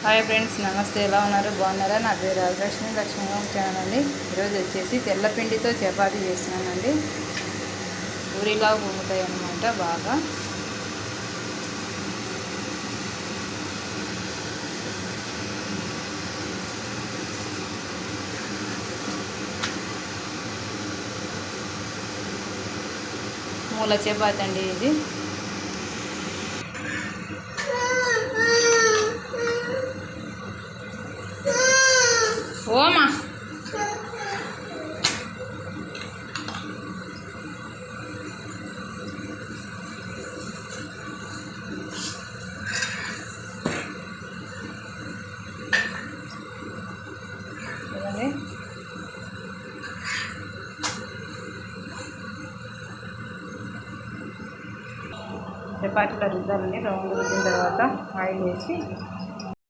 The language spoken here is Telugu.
హాయ్ ఫ్రెండ్స్, నమస్తే. ఎలా ఉన్నారు? బాగున్నారా? నా పేరు రాజలక్ష్మి, లక్ష్మీ హోమ్ ఛానల్ అండి. ఈరోజు వచ్చేసి తెల్లపిండితో చపాతీ చేస్తున్నానండి. పూరిలా పొంగుతాయి అన్నమాట బాగా. మూల చపాతీ అండి ఇది. ఓమా చపాతీలో రుద్దాలండి. రౌండ్ రుద్దిన తర్వాత ఆయిల్ వేసి